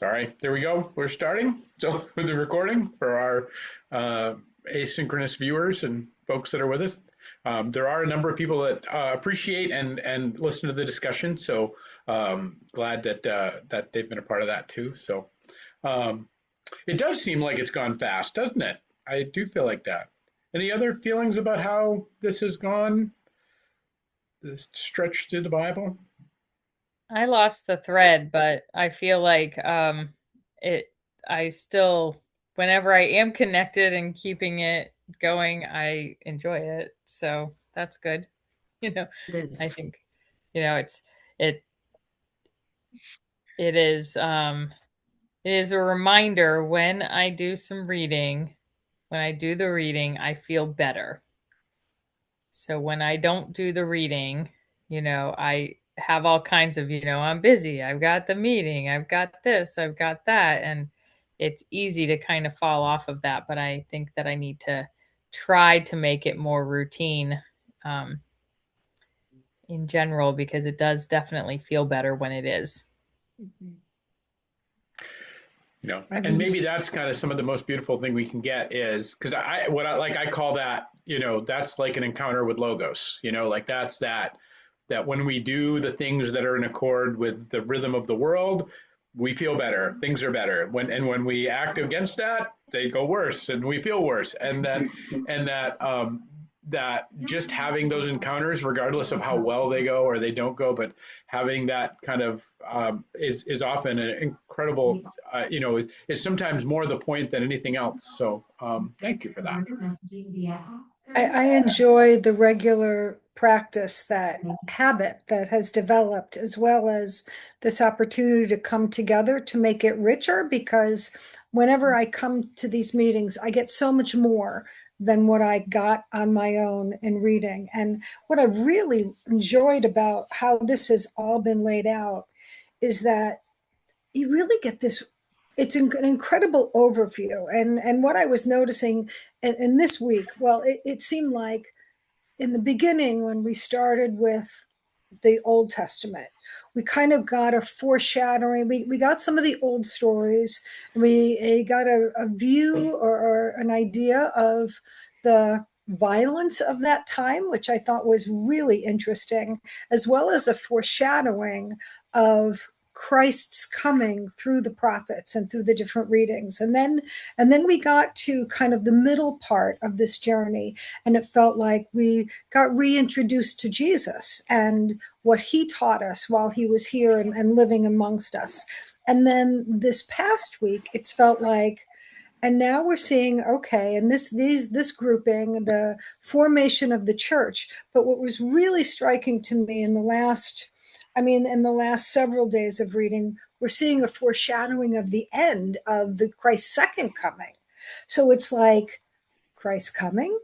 All right, there we go. We're starting. So with the recording for our asynchronous viewers and folks that are with us, there are a number of people that appreciate and listen to the discussion. So glad that they've been a part of that too. So um, it does seem like it's gone fast, doesn't it? I do feel like that. Any other feelings about how this has gone? This stretch through the Bible? I lost the thread, but I feel like it I still whenever I am connected and keeping it going, I enjoy it. So that's good. You know, It I is. think, it's it it is it is a reminder when I do some reading, when I do the reading, I feel better. So when I don't do the reading, I have all kinds of, I'm busy. I've got the meeting. I've got this. I've got that. And it's easy to kind of fall off of that. But I think that I need to try to make it more routine um, in general because it does definitely feel better when it is. I've And been, maybe that's kind of some of the most beautiful thing we can get is because what I like I call that, that's like an encounter with logos, like that's that when we do the things that are in accord with the rhythm of the world, we feel better, things are better. When we act against that, they go worse and we feel worse. And that just having those encounters, regardless of how well they go or they don't go, but having that kind of is often an incredible, is sometimes more the point than anything else. So thank you for that. I enjoy the regular practice, that habit that has developed, as well as this opportunity to come together to make it richer. Because whenever I come to these meetings, I get so much more than what I got on my own in reading. And what I've really enjoyed about how this has all been laid out is that you really get this, it's an incredible overview. And what I was noticing in this week, well, it seemed like in the beginning when we started with the Old Testament, we kind of got a foreshadowing. We got some of the old stories, and we got a view or an idea of the violence of that time, which I thought was really interesting, as well as a foreshadowing of Christ's coming through the prophets and through the different readings. And then we got to kind of the middle part of this journey, and it felt like we got reintroduced to Jesus and what he taught us while he was here and living amongst us. And then this past week, it's felt like, and now we're seeing, okay, and this grouping, the formation of the church. But what was really striking to me in the last several days of reading, we're seeing a foreshadowing of the end of the Christ's second coming. So it's like Christ coming,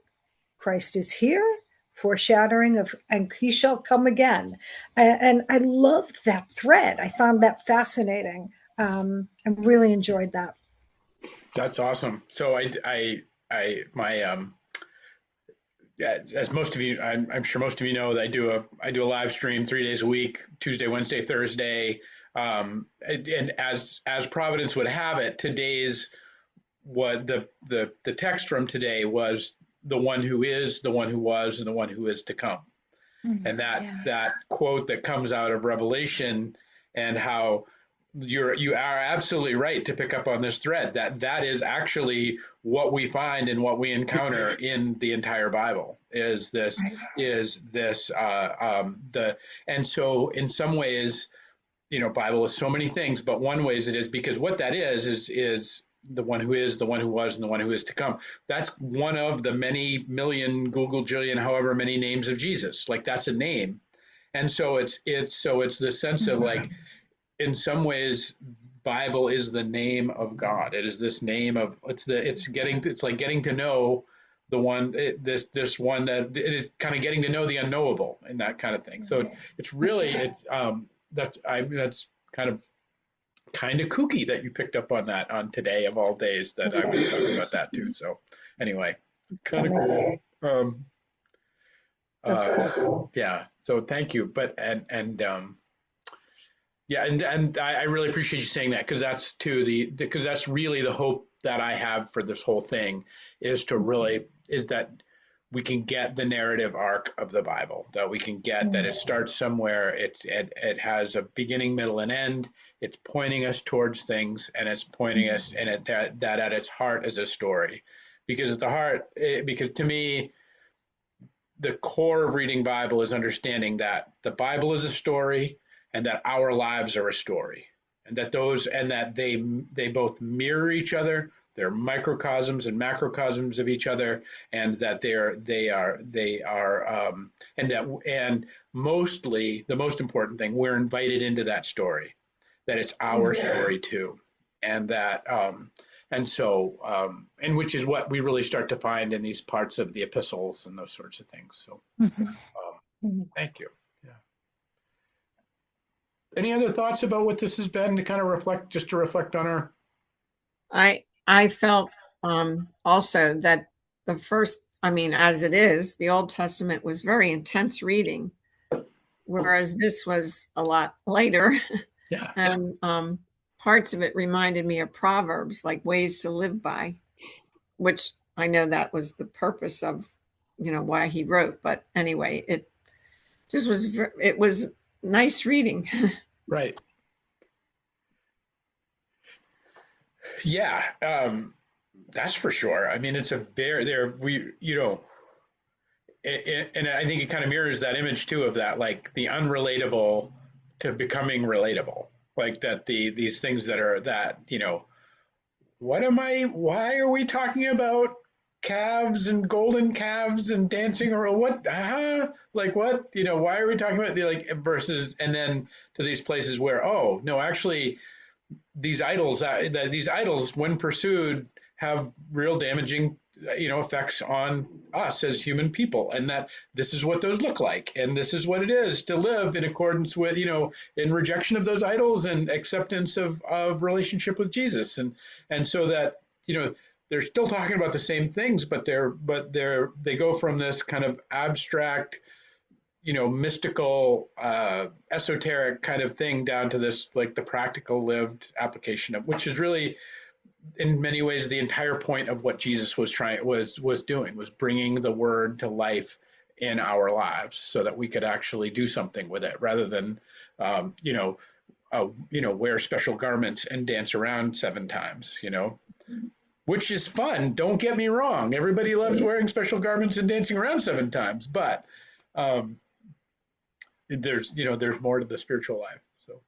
Christ is here, foreshadowing of, and he shall come again. And I loved that thread. I found that fascinating. I really enjoyed that. That's awesome. So my yeah, as most of you, I'm sure most of you know that I do a live stream 3 days a week, Tuesday, Wednesday, Thursday. And as Providence would have it, today's what the text from today was the one who is, the one who was, and the one who is to come. And Yeah. that quote that comes out of Revelation, and how you are absolutely right to pick up on this thread, that is actually what we find and what we encounter in the entire Bible Right. is this the and so in some ways, Bible is so many things, but one ways it is because what that is the one who is, the one who was, and the one who is to come. That's one of the many million, Google jillion, however many names of Jesus. Like that's a name. And so it's the sense of like, in some ways, Bible is the name of God. It is this name of it's like getting to know the one, this one that it is kind of getting to know the unknowable and that kind of thing. So it's really that's kind of kooky that you picked up on that on today of all days that I was talking about that too. So anyway, kind of cool. That's cool. Yeah. So thank you. But and Yeah, and I really appreciate you saying that, because that's because that's really the hope that I have for this whole thing, is that we can get the narrative arc of the Bible, that we can get that it starts somewhere, it has a beginning, middle, and end. It's pointing us towards things, and it's pointing us, and that at its heart is a story, because at the heart, because to me, the core of reading Bible is understanding that the Bible is a story, and that our lives are a story, and that they both mirror each other. They're microcosms and macrocosms of each other, and that and mostly the most important thing, we're invited into that story, that it's our story too, and that and which is what we really start to find in these parts of the epistles and those sorts of things. So thank you. Yeah. Any other thoughts about what this has been, to kind of reflect on our? I felt also that the first, I mean, as it is, the Old Testament was very intense reading, whereas this was a lot later. Yeah. And parts of it reminded me of Proverbs, like ways to live by, which I know that was the purpose of, why he wrote. But anyway, it was nice reading. Right. Yeah, that's for sure. I mean, it's a very there we and I think it kind of mirrors that image too, of that, like the unrelatable to becoming relatable, like that these things that are that why are we talking about calves and golden calves and dancing, or what, like what, why are we talking about the, like, versus, and then to these places where, oh no, actually these idols, when pursued, have real damaging effects on us as human people, and that this is what those look like, and this is what it is to live in accordance with, in rejection of those idols and acceptance of relationship with Jesus, and so that they're still talking about the same things, but they go from this kind of abstract, mystical, esoteric kind of thing down to this, like, the practical lived application of, which is really in many ways the entire point of what Jesus was doing, was bringing the word to life in our lives, so that we could actually do something with it, rather than wear special garments and dance around 7 times, which is fun. Don't get me wrong. Everybody loves wearing special garments and dancing around 7 times, but there's more to the spiritual life. So,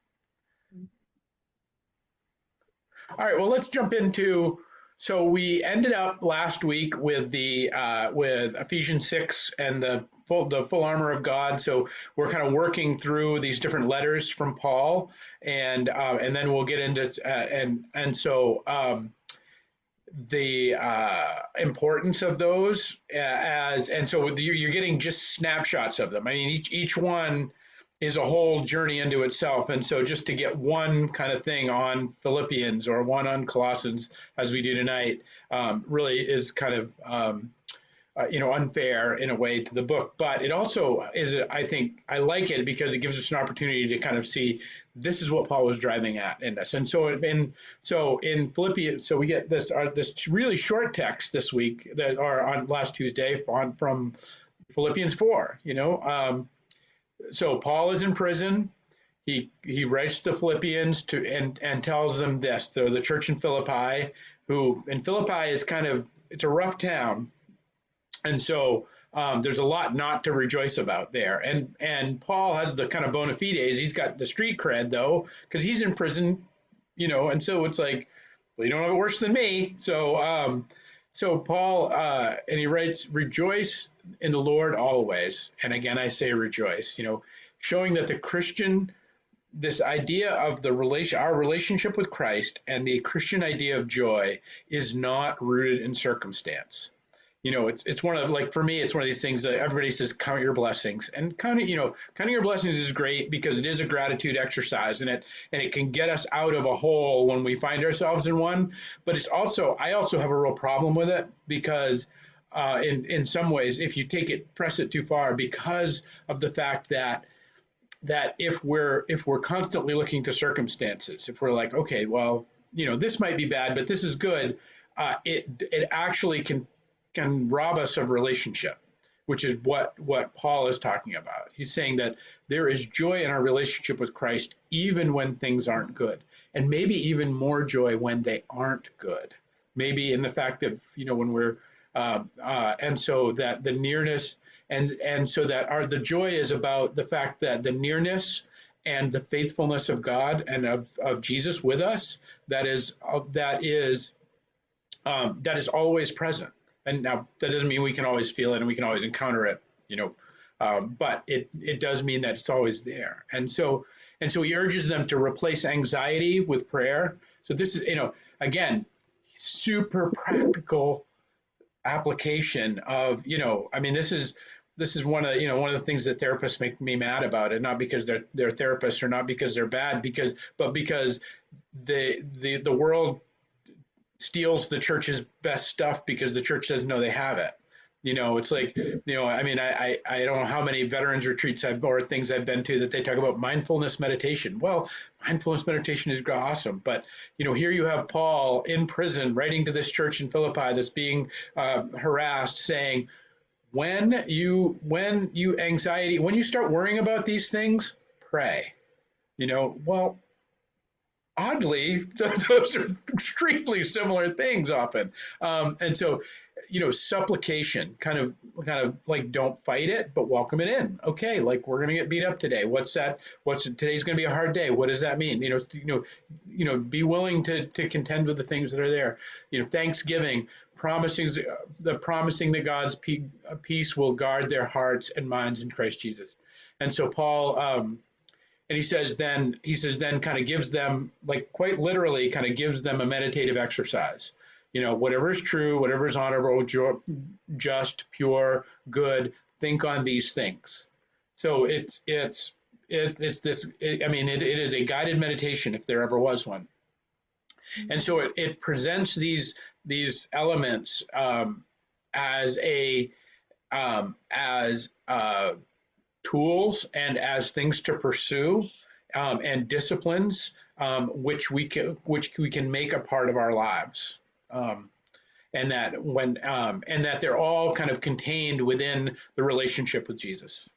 all right, well, let's jump into. So we ended up last week with with Ephesians 6 and the full armor of God. So we're kind of working through these different letters from Paul, and then we'll get into the importance of those, so you're getting just snapshots of them. I mean, each one is a whole journey into itself, and so just to get one kind of thing on Philippians or one on Colossians, as we do tonight, really is kind of unfair in a way to the book. But it also is, I think I like it because it gives us an opportunity to kind of see this is what Paul was driving at in this. And so in Philippians, so we get this really short text this week, that are on last Tuesday, from Philippians 4. So Paul is in prison. He writes to Philippians and tells them this. They're the church in Philippi, Philippi is it's a rough town. And so there's a lot not to rejoice about there. And Paul has the kind of bona fides. He's got the street cred, though, because he's in prison, and so it's like, well, you don't have it worse than me. So Paul, and he writes, rejoice in the Lord always. And again, I say rejoice, showing that the Christian, this idea of our relationship with Christ, and the Christian idea of joy is not rooted in circumstance. It's one of, like, for me, it's one of these things that everybody says, count your blessings, and counting your blessings is great because it is a gratitude exercise, and it can get us out of a hole when we find ourselves in one. But I also have a real problem with it, because in some ways, if you press it too far, because of the fact that that if we're constantly looking to circumstances, if we're like, okay, well, this might be bad, but this is good, it actually can rob us of relationship, which is what Paul is talking about. He's saying that there is joy in our relationship with Christ, even when things aren't good, and maybe even more joy when they aren't good. Maybe in the fact that when we're and so that the nearness and so that the joy is about the fact that the nearness and the faithfulness of God and of Jesus with us that is always present. And now that doesn't mean we can always feel it and we can always encounter it, but it does mean that it's always there. And so he urges them to replace anxiety with prayer. So this is, again, super practical application of, this is one of the things that therapists make me mad about, and not because they're therapists or not because they're bad, but because the world steals the church's best stuff because the church doesn't know they have it. It's like, I don't know how many veterans retreats or things I've been to that they talk about mindfulness meditation. Well, mindfulness meditation is awesome, but here you have Paul in prison writing to this church in Philippi that's being harassed, saying, when you start worrying about these things, pray. Well, oddly, those are extremely similar things often. And so, supplication, kind of like, don't fight it, but welcome it in. Okay, like, we're going to get beat up today. Today's going to be a hard day. What does that mean? Be willing to contend with the things that are there. Thanksgiving, promising that God's peace will guard their hearts and minds in Christ Jesus. And so Paul, and he says then kind of gives them, like, quite literally kind of gives them a meditative exercise. Whatever is true, whatever is honorable, just, pure, good, think on these things. So it is a guided meditation if there ever was one. And so it presents these elements as tools and as things to pursue, and disciplines, which we can make a part of our lives, and that they're all kind of contained within the relationship with Jesus.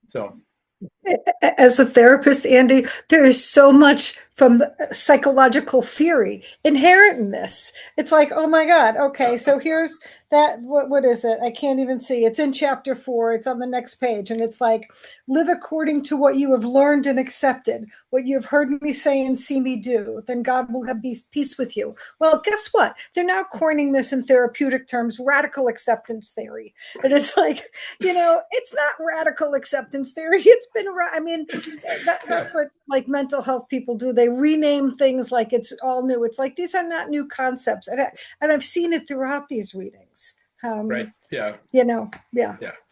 So, as a therapist, Andy, there is so much from psychological theory inherent in this. It's like, oh my God, okay, so here's that. What is it? I can't even see. It's in chapter 4. It's on the next page. And it's like, live according to what you have learned and accepted, what you have heard me say and see me do. Then God will have peace with you. Well, guess what? They're now coining this in therapeutic terms, radical acceptance theory. And it's like, it's not radical acceptance theory. It's been, that's what, like, mental health people do. They rename things like it's all new. It's like, these are not new concepts. And I've seen it throughout these readings. right. Yeah. Yeah.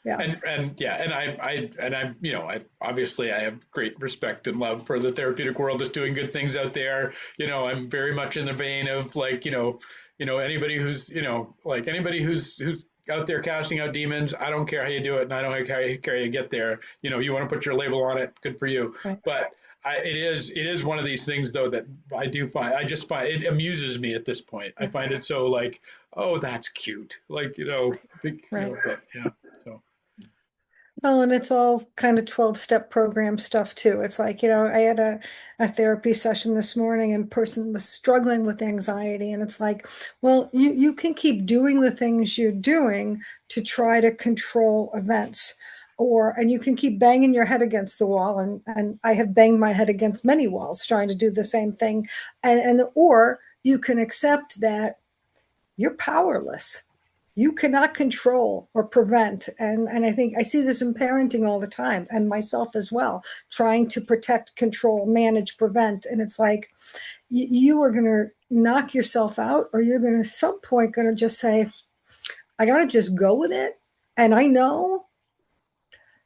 And I obviously I have great respect and love for the therapeutic world that's doing good things out there. I'm very much in the vein of, like, anybody who's out there casting out demons. I don't care how you do it, and I don't care how you get there. You want to put your label on it, good for you. Right. But it is one of these things, though, that I just find it amuses me at this point. I find it so, like, oh, that's cute, like, Right. but yeah. So. Well, and it's all kind of 12-step program stuff too. It's like, I had a therapy session this morning and person was struggling with anxiety. And it's like, well, you can keep doing the things you're doing to try to control events, and you can keep banging your head against the wall. And I have banged my head against many walls trying to do the same thing. Or you can accept that you're powerless. You cannot control or prevent. And I think I see this in parenting all the time, and myself as well, trying to protect, control, manage, prevent. And it's like, you are going to knock yourself out, or you're going to, at some point, going to just say, I got to just go with it. And I know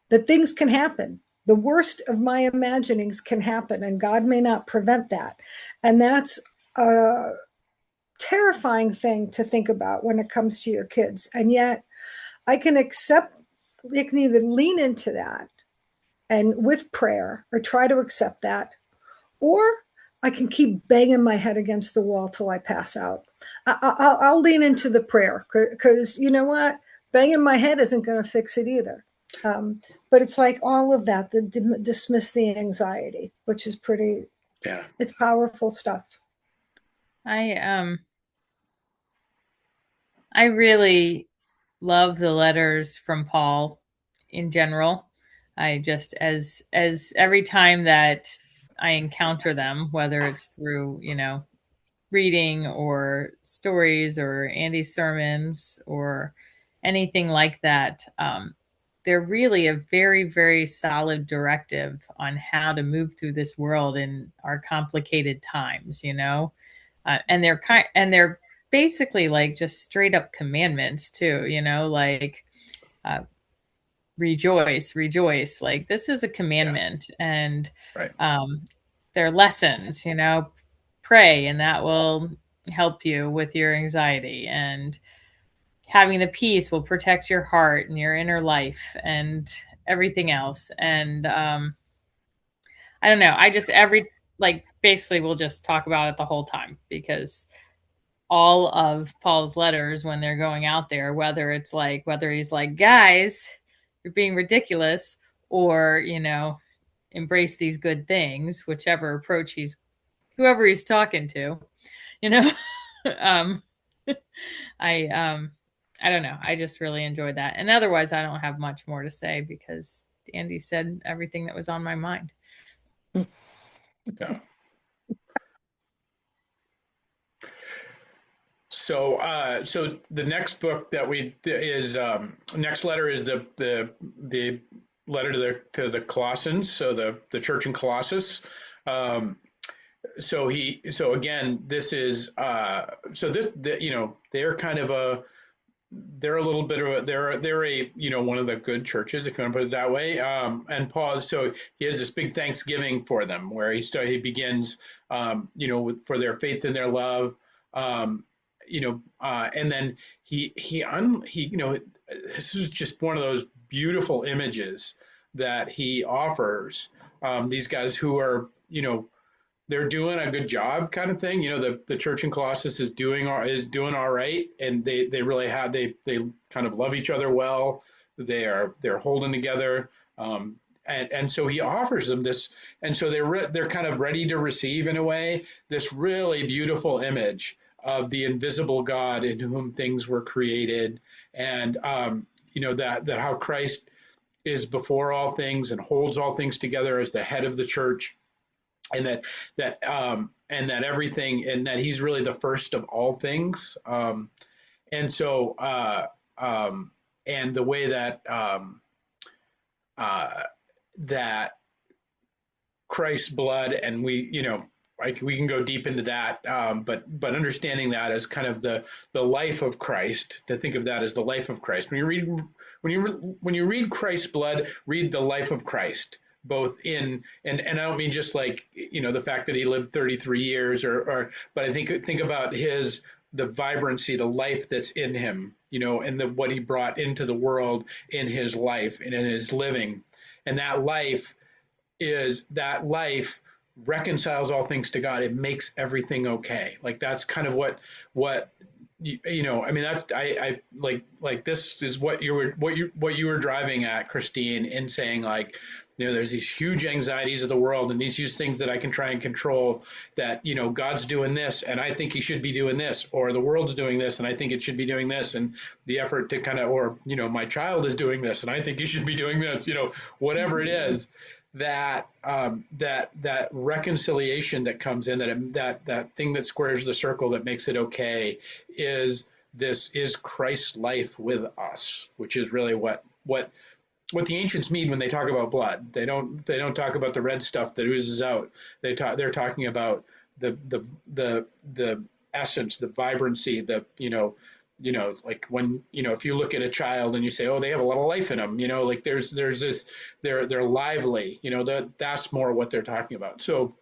that things can happen. The worst of my imaginings can happen, and God may not prevent that. And that's terrifying thing to think about when it comes to your kids. And yet I can either lean into that and with prayer, or try to accept that, or I can keep banging my head against the wall till I pass out. I'll lean into the prayer, because you know what? Banging my head isn't going to fix it either. But it's like all of that, dismiss the anxiety, which is pretty, Yeah. it's powerful stuff. I really love the letters from Paul in general. I just, as every time that I encounter them, whether it's through, reading or stories or Andy's sermons or anything like that, they're really a very, very solid directive on how to move through this world in our complicated times, and they're basically like just straight up commandments too, like uh, rejoice, rejoice. Like this is a commandment, and Right. they're lessons, pray, and that will help you with your anxiety, and having the peace will protect your heart and your inner life and everything else. And I don't know. I just basically we'll just talk about it the whole time, because all of Paul's letters when they're going out there, whether he's like, guys, you're being ridiculous, or, embrace these good things, whichever approach whoever he's talking to, um, I don't know. I just really enjoyed that. And otherwise I don't have much more to say, because Andy said everything that was on my mind. Yeah. So the next book that next letter is the letter to the Colossians. So the church in Colossus. So again, this is they're kind of they're a little bit of they're a one of the good churches, if you want to put it that way. And Paul, so he has this big thanksgiving for them, where he begins for their faith and their love. And then he this is just one of those beautiful images that he offers these guys who are they're doing a good job, kind of thing. The church in Colossus is doing all right, and they really have they kind of love each other well. They're holding together. And so he offers them this, and so they're kind of ready to receive, in a way, this really beautiful image of the invisible God in whom things were created, and that how Christ is before all things and holds all things together as the head of the church, and that everything, and that he's really the first of all things, and so and the way that that Christ's blood, and we can go deep into that, but understanding that as kind of the life of Christ, to think of that as the life of Christ. When you read Christ's blood, read the life of Christ, both in, and I don't mean just like the fact that he lived 33 years, but I think about the vibrancy, the life that's in him, and what he brought into the world in his life and in his living, and that life reconciles all things to God. It makes everything okay. Like that's kind of what I mean, that's I like this is what you were driving at, Christine, in saying, like, there's these huge anxieties of the world and these huge things that I can try and control, that God's doing this and I think he should be doing this, or the world's doing this and I think it should be doing this, and the effort to kind of, or my child is doing this and I think you should be doing this, whatever it is, that that reconciliation that comes in, that thing that squares the circle, that makes it okay, is Christ's life with us, which is really what the ancients mean when they talk about blood. They don't talk about the red stuff that oozes out. They're talking about the essence, the vibrancy, like when if you look at a child and you say, oh, they have a lot of life in them, like there's this, they're lively, that's more what they're talking about. So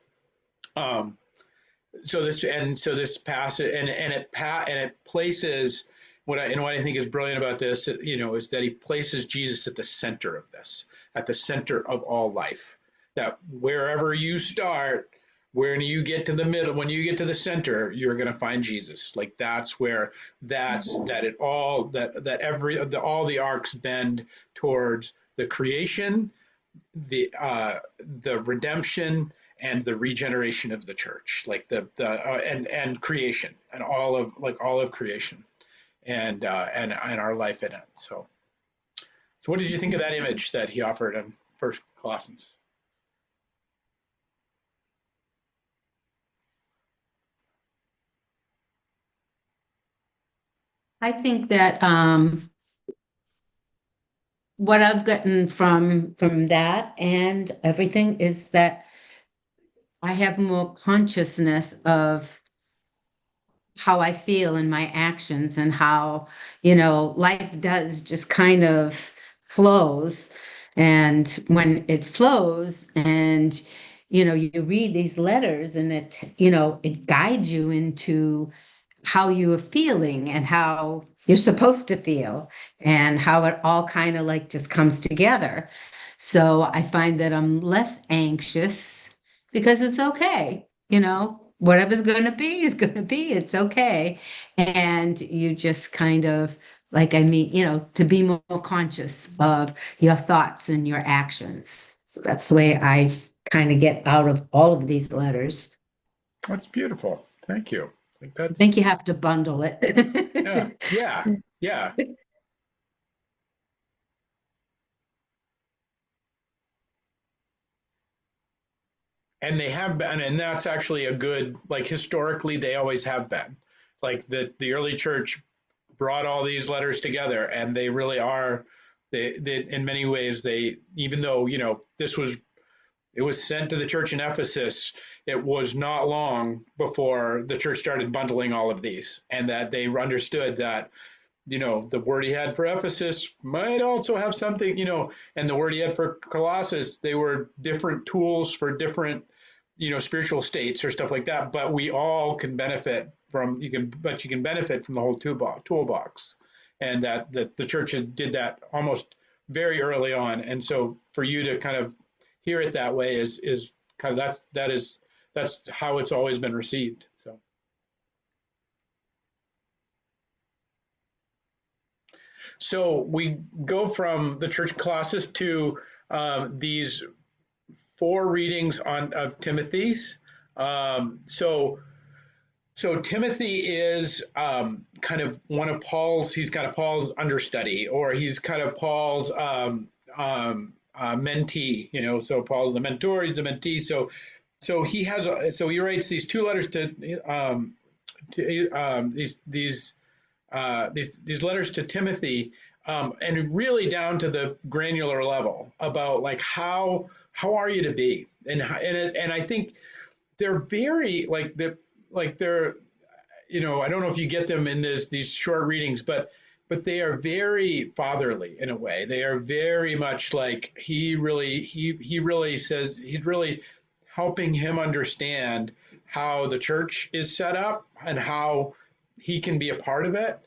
this passage, and it places, what I think is brilliant about this, is that he places Jesus at the center of this, at the center of all life. That wherever you start, when you get to the middle, when you get to the center, you're going to find Jesus. Like that's where all the arcs bend towards the creation, the redemption, and the regeneration of the church, like and creation, and all of creation, and our life in it. So what did you think of that image that he offered in First Colossians? I think that what I've gotten from that and everything is that I have more consciousness of how I feel in my actions and how, life does just kind of flows. And when it flows and, you read these letters and it guides you into how you are feeling and how you're supposed to feel and how it all kind of like just comes together. So I find that I'm less anxious because it's okay. Whatever's going to be is going to be. It's okay. And you just kind of to be more conscious of your thoughts and your actions. So that's the way I kind of get out of all of these letters. That's beautiful. Thank you. I think you have to bundle it. Yeah. And they have been, and that's actually a good, like historically, they always have been. Like the early church brought all these letters together, and they really are. They in many ways, even though it was sent to the church in Ephesus, it was not long before the church started bundling all of these, and that they understood that the word he had for Ephesus might also have something, and the word he had for Colossus, they were different tools for different, spiritual states or stuff like that. But we all can benefit from, you can benefit from the whole toolbox. And that the church did that almost very early on. And so for you to kind of hear it that way is kind of, that's how it's always been received. So we go from the church of Colossus to these 4 readings of Timothy's. So Timothy is kind of one of Paul's. He's kind of Paul's understudy, or he's kind of Paul's mentee. So Paul's the mentor, he's the mentee. So he writes these 2 letters to these letters to Timothy, and really down to the granular level about like how are you to be, and I think they're very they're I don't know if you get them in these short readings, but they are very fatherly in a way. They are very much like he really says he's really helping him understand how the church is set up and how he can be a part of it.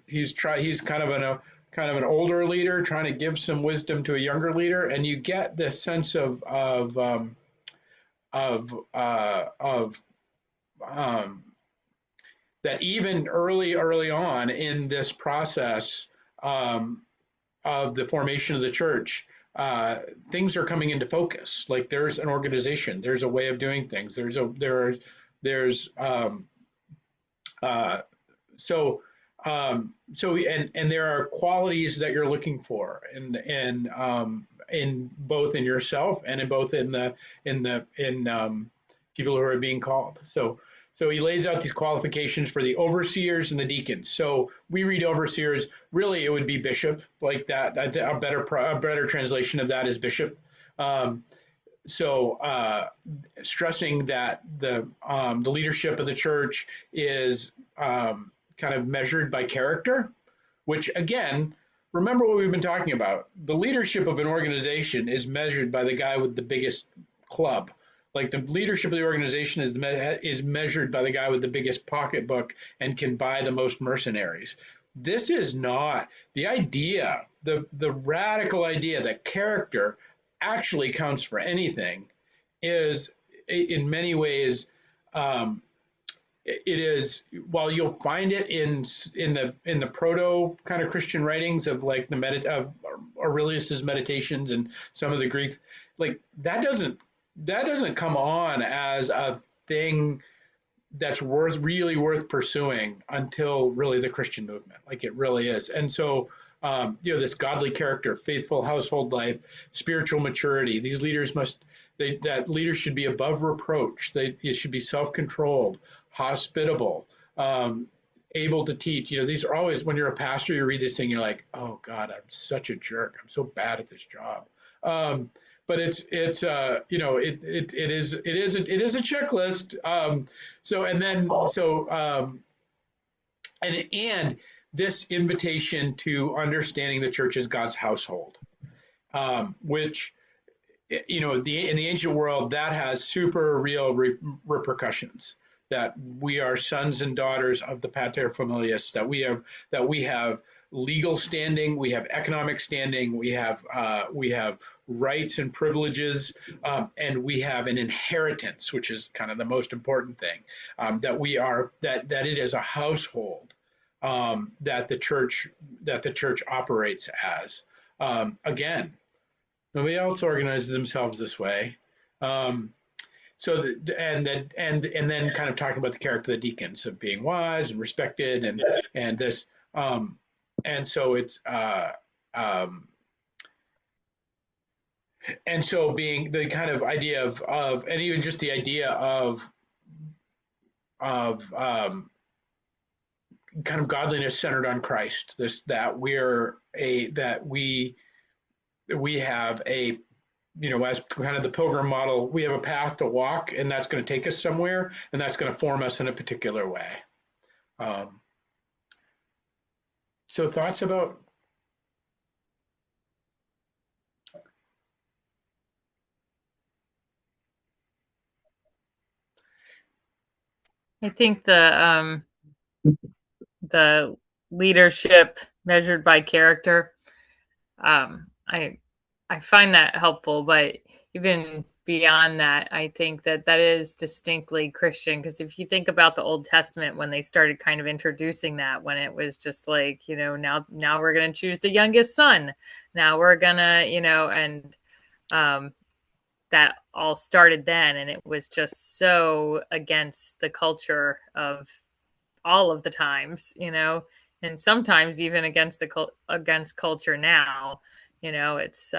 He's kind of an older leader trying to give some wisdom to a younger leader, and you get this sense of that even early on in this process of the formation of the church, things are coming into focus. Like there's an organization, there's a way of doing things. And there are qualities that you're looking for in both in yourself and in people who are being called. So he lays out these qualifications for the overseers and the deacons. So we read overseers, really it would be bishop, like that. A better translation of that is bishop. Stressing that the leadership of the church is kind of measured by character, which again, remember what we've been talking about. The leadership of an organization is measured by the guy with the biggest club. Like the leadership of the organization is measured by the guy with the biggest pocketbook and can buy the most mercenaries. this is not the idea, the radical idea that character actually counts for anything is in many ways, it is, while you'll find it in the proto kind of Christian writings of like of Aurelius's Meditations and some of the Greeks, like that doesn't come on as a thing that's really worth pursuing until really the Christian movement. Like it really is. And so, this godly character, faithful household life, spiritual maturity, these leaders that leaders should be above reproach. They should be self-controlled, hospitable, able to teach. These are always, when you're a pastor, you read this thing, you're like, oh God, I'm such a jerk. I'm so bad at this job. But it is a checklist. And this invitation to understanding the church as God's household, which in the ancient world that has super real repercussions. That we are sons and daughters of the pater familias. That we have legal standing, we have economic standing, we have rights and privileges, and we have an inheritance, which is kind of the most important thing. That it is a household, that the church operates as. Again, nobody else organizes themselves this way. And then kind of talking about the character of the deacons of being wise and respected and this. And so it's and so being the kind of idea of and even just the idea of kind of godliness centered on Christ. That we have a, as kind of the pilgrim model, we have a path to walk, and that's going to take us somewhere, and that's going to form us in a particular way. So thoughts about? I think the leadership measured by character, I find that helpful, but even beyond that, I think that is distinctly Christian, because if you think about the Old Testament, when they started kind of introducing that, when it was just like, now we're going to choose the youngest son, now we're gonna, and that all started then, and it was just so against the culture of all of the times, and sometimes even against culture now. It's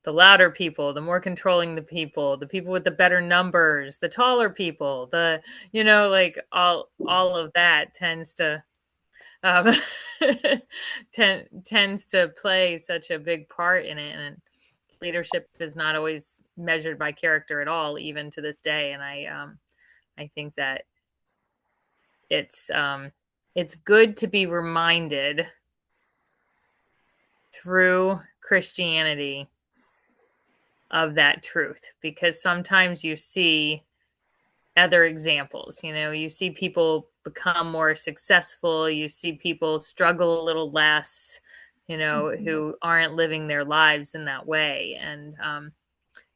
the louder people, the more controlling the people with the better numbers, the taller people, like all of that tends to tends to play such a big part in it. And leadership is not always measured by character at all, even to this day. And I think that it's good to be reminded through Christianity of that truth, because sometimes you see other examples. You see people become more successful, you see people struggle a little less, who aren't living their lives in that way. And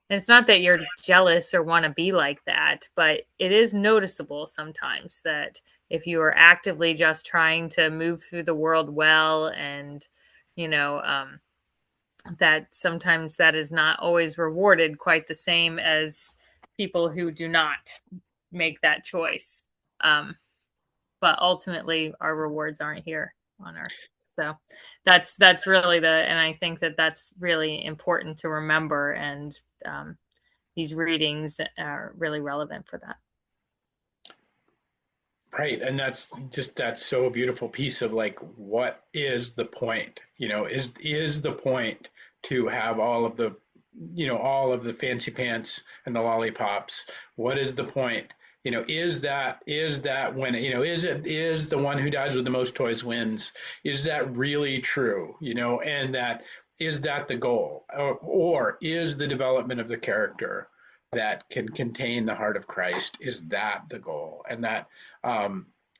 it's not that you're jealous or want to be like that, but it is noticeable sometimes that if you are actively just trying to move through the world well, and that sometimes that is not always rewarded quite the same as people who do not make that choice. But ultimately, our rewards aren't here on earth. So that's really and I think that that's really important to remember. And these readings are really relevant for that. Right. And that's so beautiful piece of like, what is the point? Is the point to have all of the fancy pants and the lollipops? What is the point? Is that when, is the one who dies with the most toys wins? Is that really true? And is that the goal? Or is the development of the character that can contain the heart of Christ, is that the goal? And that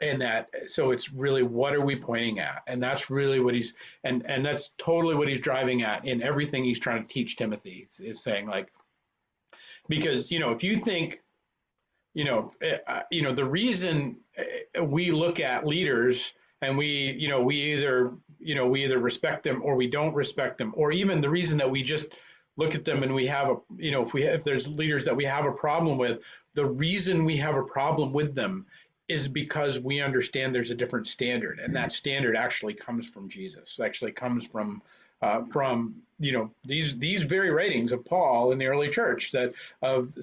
and that, so it's really, what are we pointing at? And that's really what he's, and that's totally what he's driving at in everything he's trying to teach Timothy, is saying, like, because, if you think, the reason we look at leaders and we either respect them or we don't respect them, or even the reason that we just look at them and we have if there's leaders that we have a problem with, the reason we have a problem with them is because we understand there's a different standard, and that standard actually comes from Jesus. It actually comes from these very writings of Paul in the early church, that of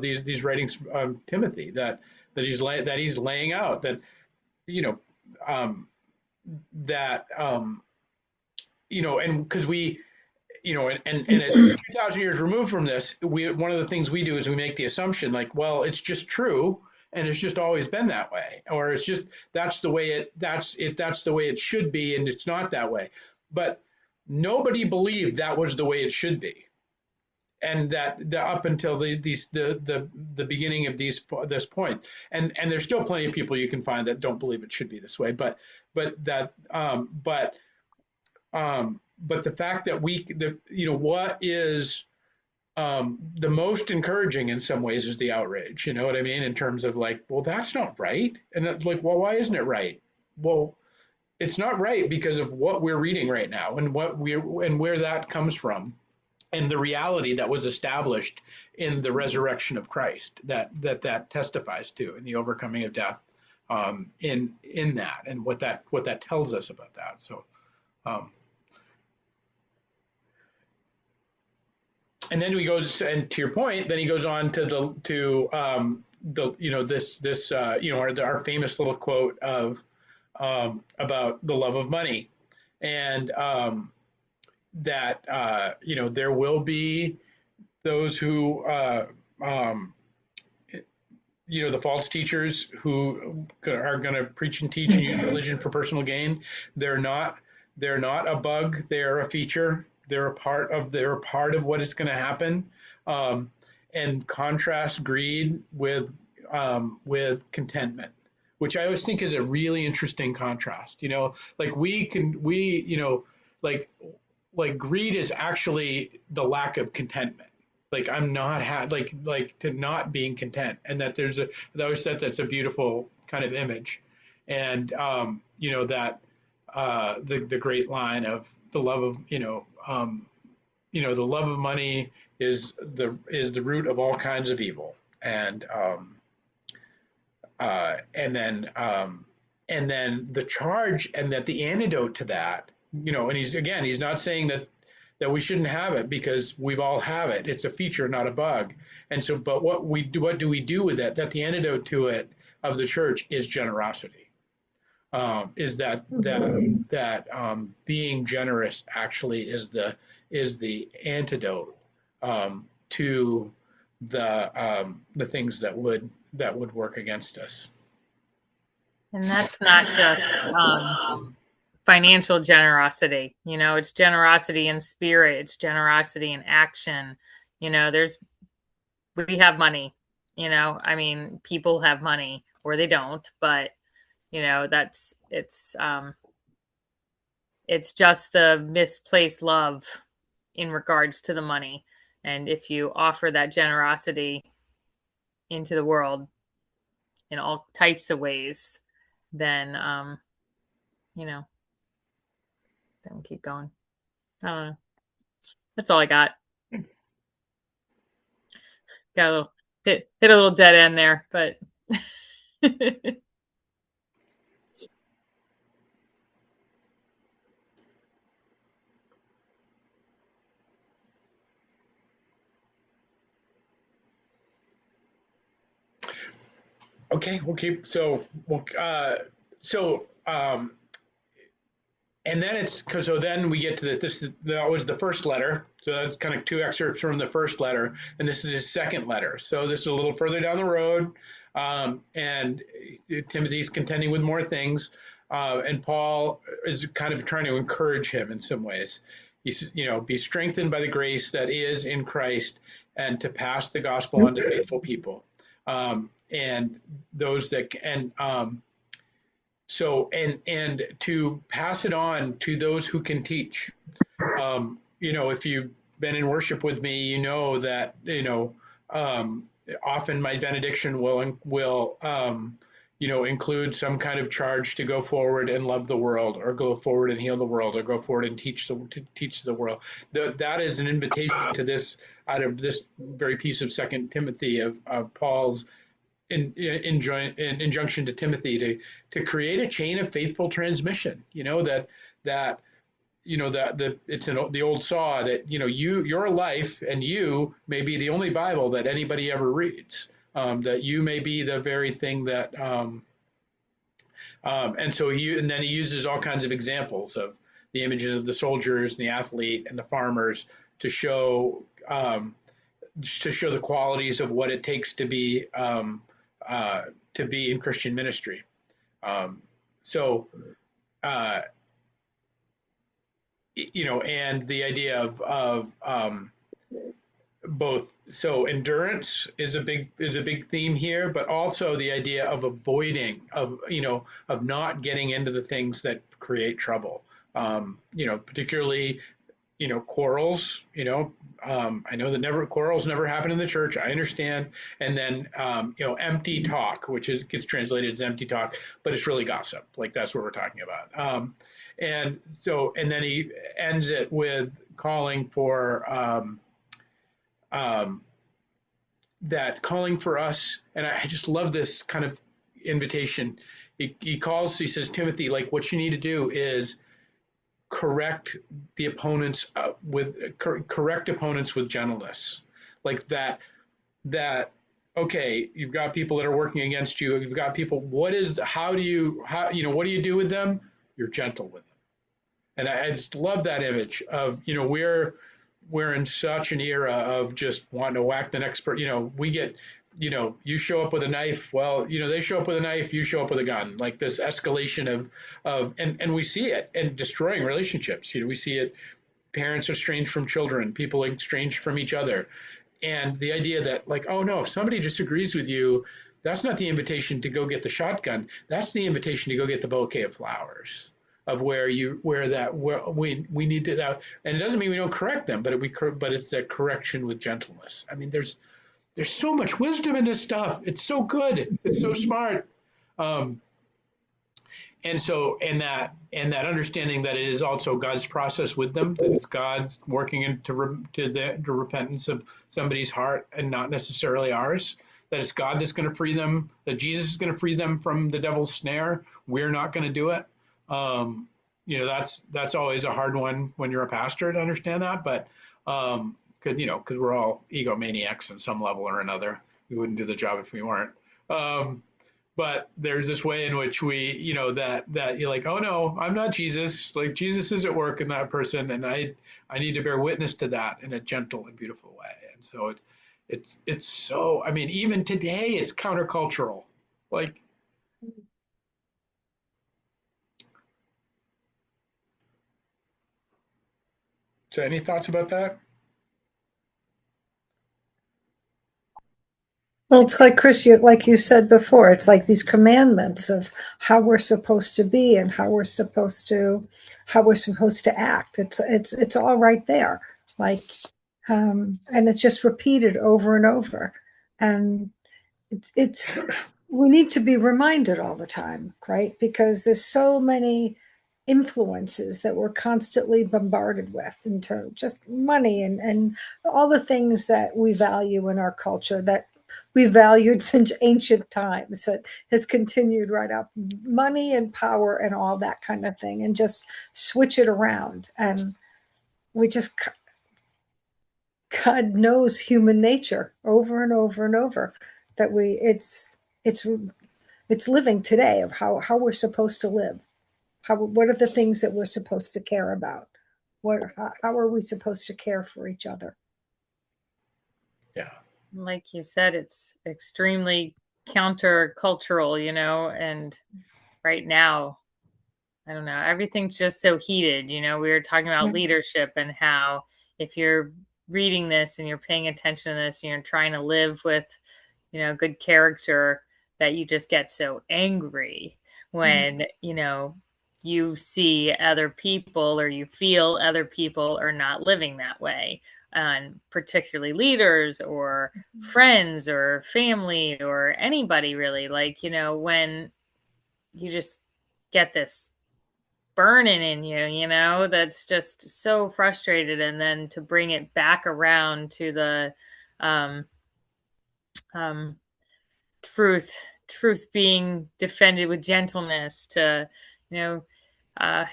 these writings of Timothy, that he's laying out, that and because we and it's 2,000 years removed from this, one of the things we do is we make the assumption, like, well, it's just true, and it's just always been that way, or it's just that's the way it should be, and it's not that way. But nobody believed that was the way it should be, and that up until the beginning of this point, and there's still plenty of people you can find that don't believe it should be this way, but the fact that what is the most encouraging in some ways is the outrage. You know what I mean? In terms of, like, well, that's not right, and it's like, well, why isn't it right? Well, it's not right because of what we're reading right now, and where that comes from, and the reality that was established in the resurrection of Christ, that testifies to, in the overcoming of death, in that, and what that tells us about that. So, and then he goes, and to your point, then he goes on to our famous little quote of about the love of money, and that there will be those who the false teachers who are going to preach and teach and use religion for personal gain. They're not a bug. They're a feature. They're a part of what is going to happen. And contrast greed with contentment, which I always think is a really interesting contrast. Like like greed is actually the lack of contentment. Like, I'm not to not being content, and that I always said that's a beautiful kind of image, and that the great line of the love of the love of money is the root of all kinds of evil, and then the charge, and that the antidote to that, and he's not saying that we shouldn't have it, because we've all have it. It's a feature, not a bug. And so, but what do we do with it? That the antidote to it of the church is generosity. Is that being generous actually is the antidote to the things that would work against us. And that's not just financial generosity. It's generosity in spirit. It's generosity in action. We have money. I mean, people have money, or they don't, but it's just the misplaced love in regards to the money. And if you offer that generosity into the world in all types of ways, then then we'll keep going. I don't know. That's all I got. Got a little hit a little dead end there, but Okay, we'll keep and then then we get to this. That was the first letter. So that's kind of two excerpts from the first letter, and this is his second letter. So this is a little further down the road, and Timothy's contending with more things, and Paul is kind of trying to encourage him in some ways. He's, be strengthened by the grace that is in Christ, and to pass the gospel on to faithful people, and those that So, and to pass it on to those who can teach. If you've been in worship with me, you know that, often my benediction will include some kind of charge to go forward and love the world, or go forward and heal the world, or go forward and teach the world. That is an invitation to this, out of this very piece of Second Timothy of Paul's injunction to Timothy to create a chain of faithful transmission. That it's the old saw that your life and you may be the only Bible that anybody ever reads. That you may be the very thing that and then he uses all kinds of examples of the images of the soldiers and the athlete and the farmers to show the qualities of what it takes to be in Christian ministry. So and the idea of both. So endurance is a big theme here, but also the idea of avoiding, of not getting into the things that create trouble. Particularly, quarrels. I know that quarrels never happen in the church. I understand. And then empty talk, which gets translated as empty talk, but it's really gossip. Like, that's what we're talking about. And then he ends it with calling for calling for us. And I just love this kind of invitation. He says, Timothy, like, what you need to do is correct opponents with gentleness. Like that, okay, you've got people that are working against you. You've got people, what do you do with them? You're gentle with them. And I just love that image of, we're in such an era of just wanting to whack the next person. We get, you show up with a knife. Well, they show up with a knife, you show up with a gun. Like this escalation and we see it in destroying relationships. We see it. Parents are estranged from children, people estranged from each other. And the idea that, like, oh no, if somebody disagrees with you, that's not the invitation to go get the shotgun. That's the invitation to go get the bouquet of flowers. Of where we need to that, and it doesn't mean we don't correct them, but it's that correction with gentleness. I mean, there's so much wisdom in this stuff. It's so good. It's so smart. And that understanding that it is also God's process with them, that it's God's working into the repentance of somebody's heart and not necessarily ours. That it's God that's going to free them. That Jesus is going to free them from the devil's snare. We're not going to do it. That's always a hard one when you're a pastor to understand that, but because we're all egomaniacs on some level or another. We wouldn't do the job if we weren't. But there's this way in which we, that you're like, oh no, I'm not Jesus. Like, Jesus is at work in that person, and I need to bear witness to that in a gentle and beautiful way. And so it's so. I mean, even today, it's countercultural. Like. So any thoughts about that? Well, it's like Chris, like you said before, it's like these commandments of how we're supposed to be and how we're supposed to act. It's all right there. Like, and it's just repeated over and over. And it's we need to be reminded all the time, right? Because there's so many influences that we're constantly bombarded with in terms just money and all the things that we value in our culture that we valued since ancient times, that has continued right up, money and power and all that kind of thing, and just switch it around. And we just, God knows human nature over and over and over, that it's living today of how we're supposed to live. What are the things that we're supposed to care about? How are we supposed to care for each other? Yeah. Like you said, it's extremely countercultural, and right now, I don't know, everything's just so heated. We were talking about leadership and how if you're reading this and you're paying attention to this and you're trying to live with, good character, that you just get so angry. when, you know, you see other people or you feel other people are not living that way, and particularly leaders or friends or family or anybody really, like, you know, when you just get this burning in you, you know, that's just so frustrated. And then to bring it back around to the um, um, truth, truth being defended with gentleness, to, you know, uh,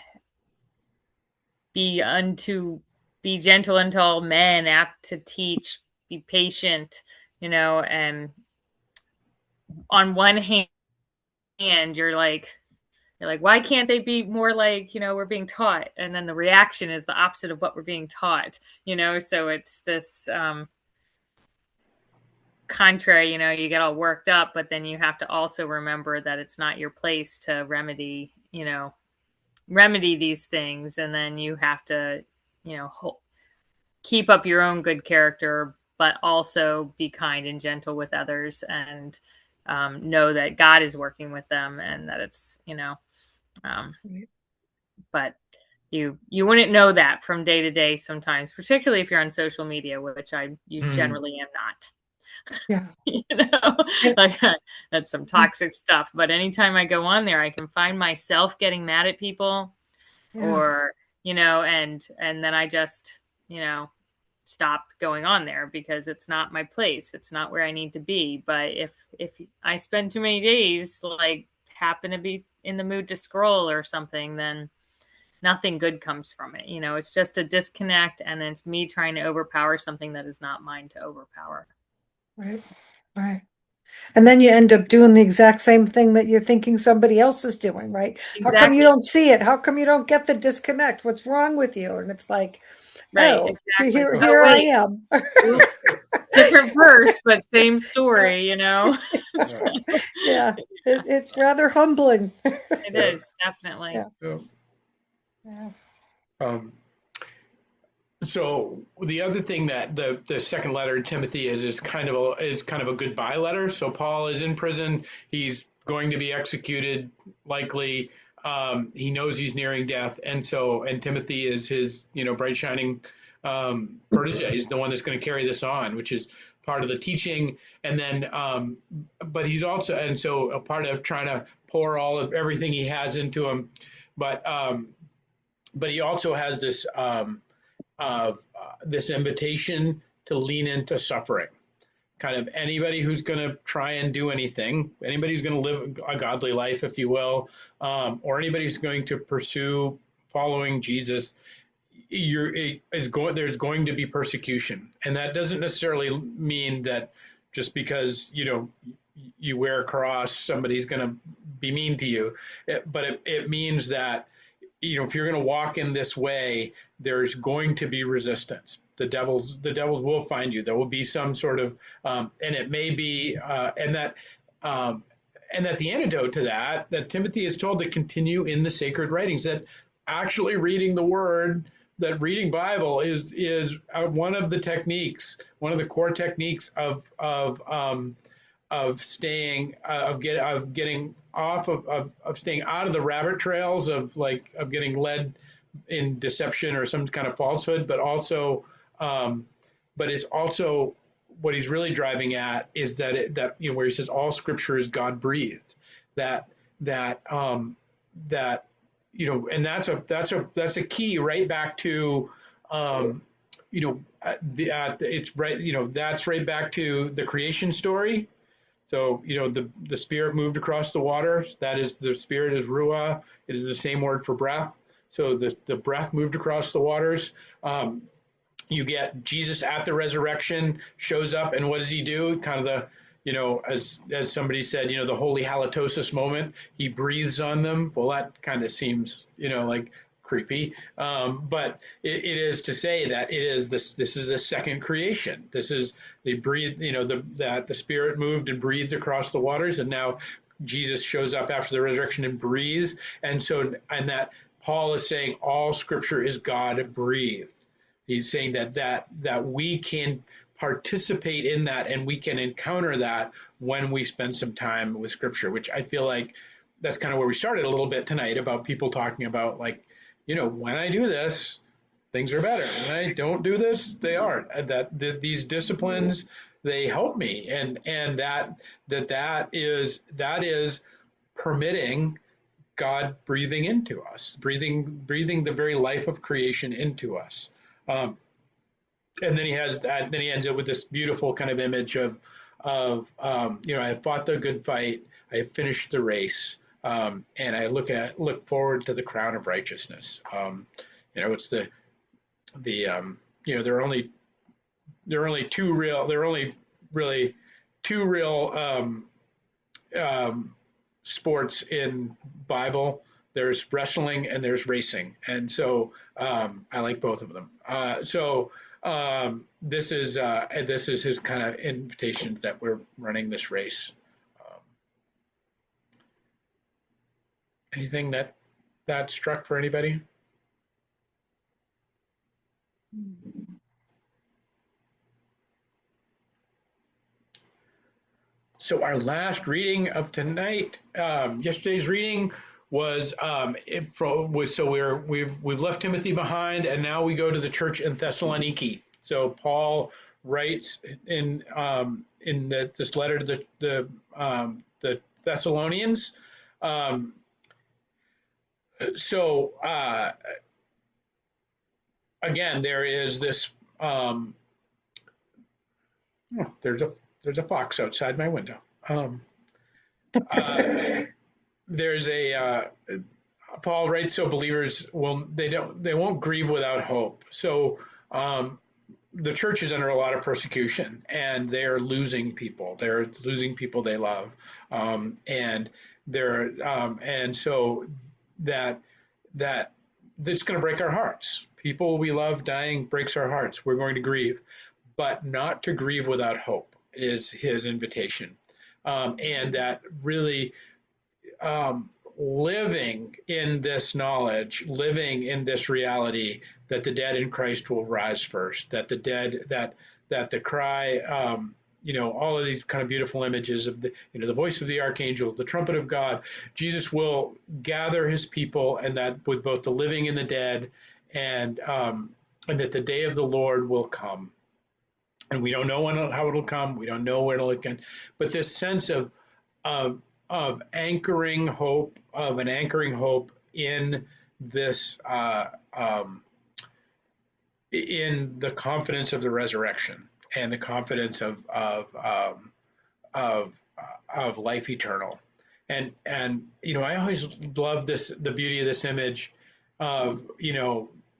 be unto, be gentle unto all men, apt to teach, be patient, you know, and on one hand, you're like, why can't they be more like, you know, we're being taught? And then the reaction is the opposite of what we're being taught, you know? So it's this contrary, you know, you get all worked up, but then you have to also remember that it's not your place to remedy, you know, remedy these things. And then you have to, you know, keep up your own good character, but also be kind and gentle with others, and know that God is working with them, and that it's, you know, but you wouldn't know that from day to day sometimes, particularly if you're on social media, which you generally am not. Yeah. You know, And- like that's some toxic stuff. But anytime I go on there, I can find myself getting mad at people, yeah. or, you know, and then I just, you know, stop going on there because it's not my place. It's not where I need to be. But if I spend too many days, like, happen to be in the mood to scroll or something, then nothing good comes from it. You know, it's just a disconnect, and it's me trying to overpower something that is not mine to overpower. Right. Right. And then you end up doing the exact same thing that you're thinking somebody else is doing, right? How come you Exactly. don't see it? How come you don't get the disconnect? What's wrong with you? And it's like, Right. oh, Exactly. Oh, here I wait. am. Oops. Different verse, but same story, you know? Yeah, it's rather humbling. It is, definitely. Yeah. Yeah. Yeah. Um, so the other thing that the second letter to Timothy is kind of a goodbye letter. So Paul is in prison. He's going to be executed, likely. He knows he's nearing death, and Timothy is his, you know, bright shining protege. He's the one that's going to carry this on, which is part of the teaching. And then, but he's also, and so a part of trying to pour all of everything he has into him, but he also has this. Of this invitation to lean into suffering. Kind of anybody who's going to try and do anything, anybody who's going to live a godly life, if you will, or anybody who's going to pursue following Jesus, there's going to be persecution. And that doesn't necessarily mean that just because, you know, you wear a cross, somebody's going to be mean to you. But it means that, you know, if you're going to walk in this way, there's going to be resistance. The devils will find you. There will be some sort of, and it may be, and that the antidote to that Timothy is told to continue in the sacred writings. That actually reading the Word, that reading Bible is one of the techniques, one of the core techniques of staying getting off of staying out of the rabbit trails of getting led in deception or some kind of falsehood, but it's also what he's really driving at is that you know, where he says all scripture is God breathed, that you know, and that's a key right back to you know, it's right, you know, that's right back to the creation story. So, you know, the spirit moved across the waters. That is, the spirit is ruah. It is the same word for breath. So the breath moved across the waters. You get Jesus at the resurrection, shows up, and what does he do? Kind of the, you know, as somebody said, you know, the holy halitosis moment. He breathes on them. Well, that kind of seems, you know, like creepy, but it is to say that it is this is a second creation. This is, they breathe, you know, that the spirit moved and breathed across the waters, and now Jesus shows up after the resurrection and breathes. And that Paul is saying all scripture is God breathed. He's saying that we can participate in that, and we can encounter that when we spend some time with scripture, which I feel like that's kind of where we started a little bit tonight, about people talking about, like, when I do this, things are better. When I don't do this, they aren't. These disciplines, they help me, and that is permitting God breathing into us, breathing the very life of creation into us. And then he has that. Then he ends it with this beautiful kind of image of I have fought the good fight, I have finished the race, and I look forward to the crown of righteousness. It's there are only really two real sports in Bible. There's wrestling and there's racing, and so I like both of them. This is his kind of invitation that we're running this race. Anything that struck for anybody? So our last reading of tonight, yesterday's reading was we've left Timothy behind, and now we go to the church in Thessaloniki. So Paul writes in this letter to the Thessalonians. Again, there is this. There's a fox outside my window. There's a Paul writes, so believers won't grieve without hope. So the church is under a lot of persecution, and they're losing people. They're losing people they love, and so that it's going to break our hearts. People we love dying breaks our hearts. We're going to grieve, but not to grieve without hope is his invitation, and that really living in this knowledge, living in this reality that the dead in Christ will rise first, that the dead, that the cry, all of these kind of beautiful images of the voice of the archangels, the trumpet of God, Jesus will gather his people, and that with both the living and the dead, and that the day of the Lord will come. And we don't know how it'll come. We don't know where it'll come. But this sense of anchoring hope, in this, in the confidence of the resurrection and the confidence of life eternal. And I always love the beauty of this image of,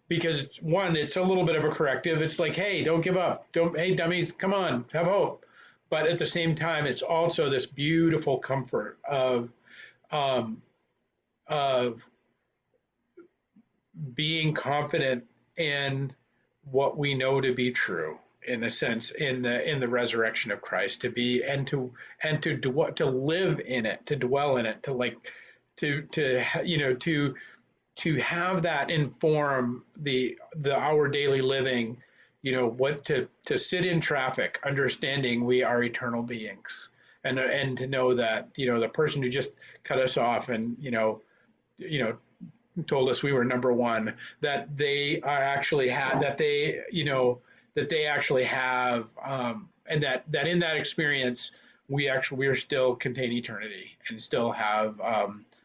because one, it's a little bit of a corrective. It's like, hey, don't give up. Hey, dummies, come on, have hope. But at the same time, it's also this beautiful comfort of being confident in what we know to be true, in a sense, in the resurrection of Christ, to live in it, to dwell in it, to have that inform our daily living, to sit in traffic, understanding we are eternal beings, and to know that, the person who just cut us off and, told us we were number one, that they are actually that they actually have, and that in that experience, we are still contain eternity and still have,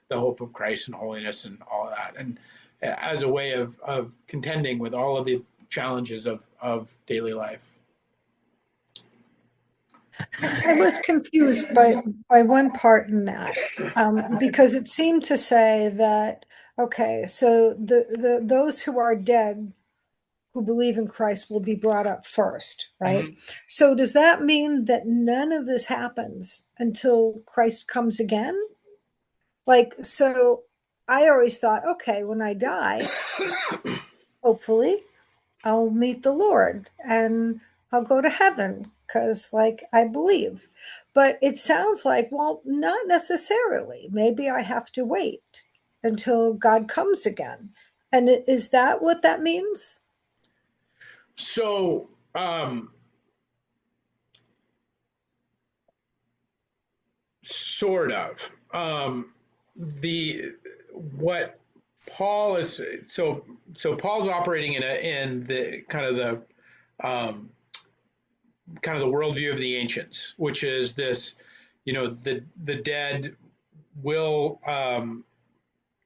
the hope of Christ and holiness and all of that, and as a way of contending with all of the challenges of daily life. I was confused by one part in that, because it seemed to say that, okay, so those who are dead who believe in Christ will be brought up first, right? Mm-hmm. So does that mean that none of this happens until Christ comes again? So I always thought, okay, when I die, hopefully I'll meet the Lord and I'll go to heaven because, I believe. But it sounds like, well, not necessarily. Maybe I have to wait until God comes again. And is that what that means? So, sort of. the what Paul is so Paul's operating in the kind of the worldview of the ancients, which is this, the dead will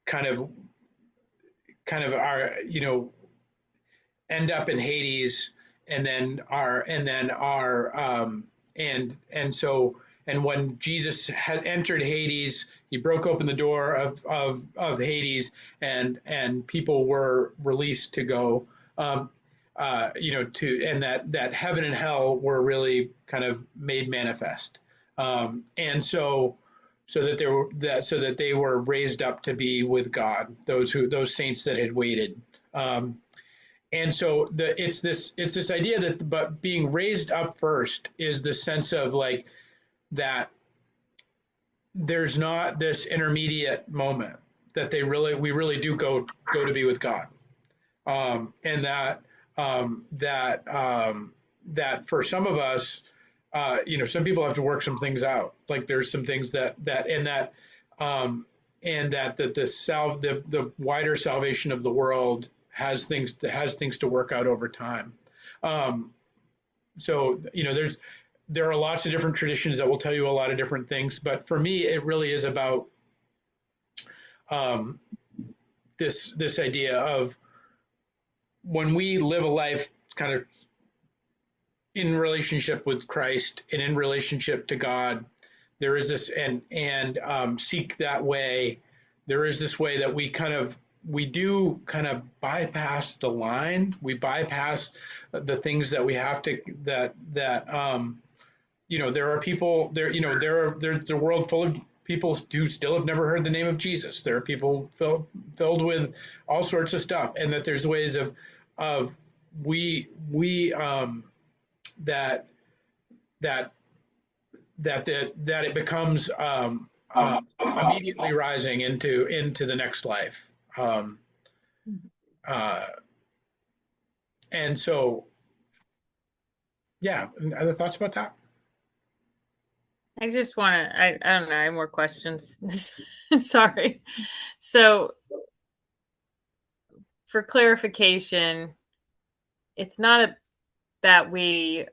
kind of are, end up in Hades, and then when Jesus had entered Hades, he broke open the door of Hades, and people were released to go, and that heaven and hell were really kind of made manifest, and so that they were raised up to be with God, those saints that had waited. And so it's this idea that, but being raised up first is the sense of like that there's not this intermediate moment that we really do go to be with God, and that for some of us, some people have to work some things out. Like there's some things that the wider salvation of the world has things to work out over time. So there are lots of different traditions that will tell you a lot of different things, but for me, it really is about this idea of when we live a life kind of in relationship with Christ and in relationship to God, there is this and seek that way. There is this way that we do kind of bypass the line. We bypass the things that we have to, there are people there, there's a world full of people who still have never heard the name of Jesus. There are people filled with all sorts of stuff, and that there's ways of that it becomes immediately rising into the next life. And so, yeah, other thoughts about that? I just want to, I don't know, I have more questions. Sorry. So, for clarification, it's not that we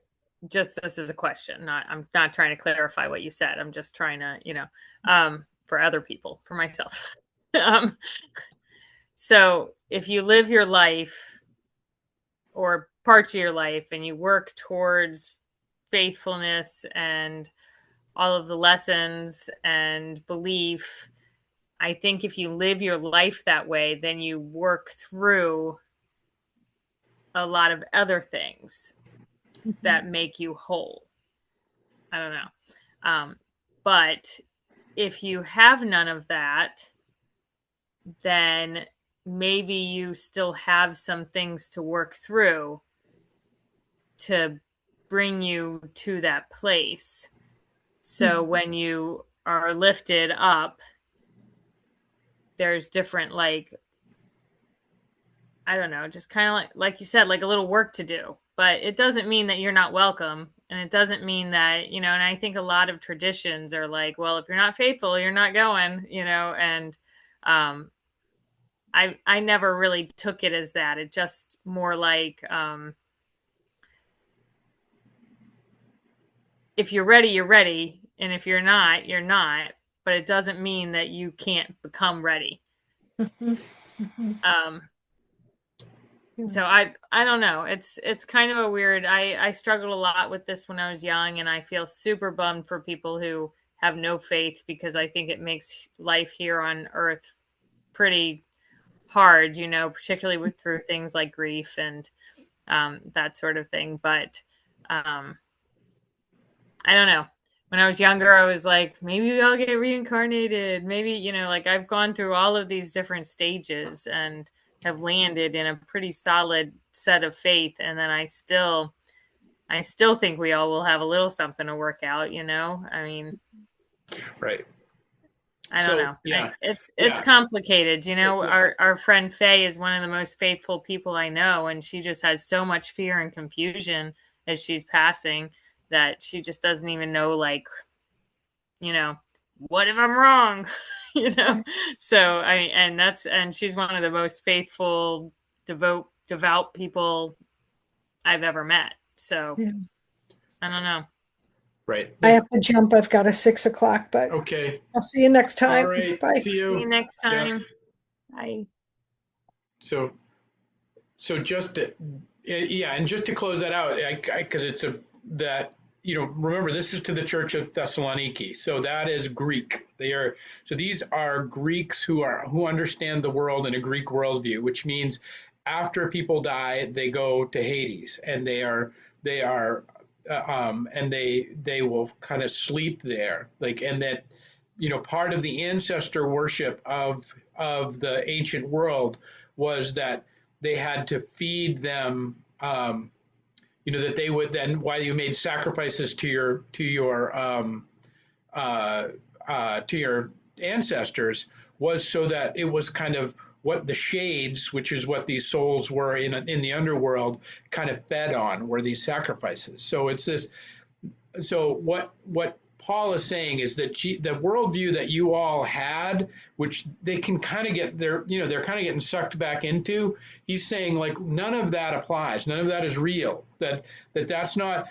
just, this is a question. I'm not trying to clarify what you said. I'm just trying to, for other people, for myself. So if you live your life or parts of your life and you work towards faithfulness and all of the lessons and belief, I think if you live your life that way, then you work through a lot of other things that make you whole. I don't know. But if you have none of that, then maybe you still have some things to work through to bring you to that place. So when you are lifted up, there's different, like, I don't know, just kind of like you said, like a little work to do. But it doesn't mean that you're not welcome. And it doesn't mean that, and I think a lot of traditions are like, well, if you're not faithful, you're not going, and I never really took it as that. It just more like, if you're ready, you're ready. And if you're not, you're not. But it doesn't mean that you can't become ready. So I don't know. It's kind of a weird, I struggled a lot with this when I was young, and I feel super bummed for people who have no faith, because I think it makes life here on earth pretty hard, particularly through things like grief and that sort of thing. But I don't know. When I was younger, I was like, maybe I'll get reincarnated. Maybe, like I've gone through all of these different stages and have landed in a pretty solid set of faith. And then I still think we all will have a little something to work out, I mean, right. I don't know. Yeah. It's complicated. Our friend Faye is one of the most faithful people I know, and she just has so much fear and confusion as she's passing that she just doesn't even know, like, what if I'm wrong? you know. So and she's one of the most faithful, devout people I've ever met. So Yeah. I don't know. Right. I have to jump. I've got a 6 o'clock, but Okay. I'll see you next All time. right. Bye. See See you you. next Yeah. time. Bye. So just to, yeah, and just to close that out, because it's that, remember, this is to the Church of Thessaloniki, so that is Greek. So these are Greeks who understand the world in a Greek worldview, which means after people die, they go to Hades, and and they will kind of sleep there, and that, part of the ancestor worship of the ancient world was that they had to feed them, that they would then, while you made sacrifices to your ancestors, was so that it was kind of what the shades, which is what these souls were in the underworld, kind of fed on, were these sacrifices. So it's this. So what Paul is saying is that the worldview that you all had, which they can kind of they're kind of getting sucked back into. He's saying, like, none of that applies. None of that is real. That's not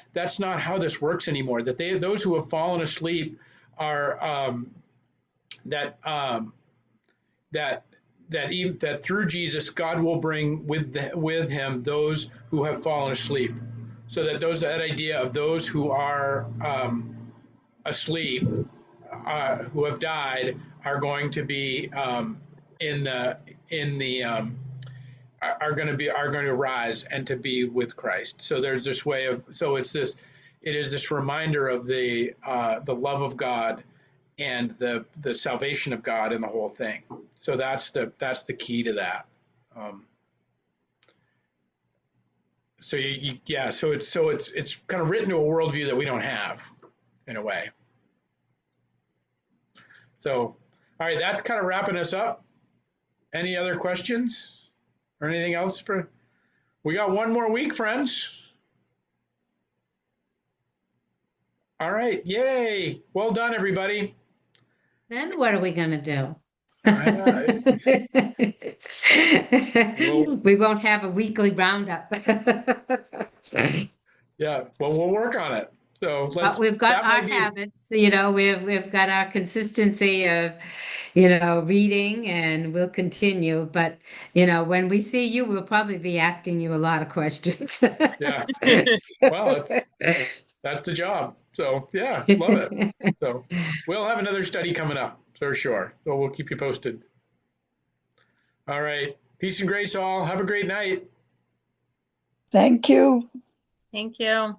how this works anymore. That those who have fallen asleep are that through Jesus, God will bring with him those who have fallen asleep. So that idea of those who are asleep, who have died, are going to be in the are going to rise and to be with Christ. So there's this way of, so it is this reminder of the love of God and the salvation of God in the whole thing. So that's the key to that. So it's kind of written to a worldview that we don't have, in a way. So, all right, that's kind of wrapping us up. Any other questions or anything else? We got one more week, friends. All right, yay! Well done, everybody. Then what are we going to do? We won't have a weekly roundup. Yeah, well, we'll work on it. So But we've got our habits, we've got our consistency of, reading, and we'll continue. But, when we see you, we'll probably be asking you a lot of questions. Yeah. Well, that's the job. So yeah, love it. So we'll have another study coming up for sure. So we'll keep you posted. All right. Peace and grace all. Have a great night. Thank you. Thank you.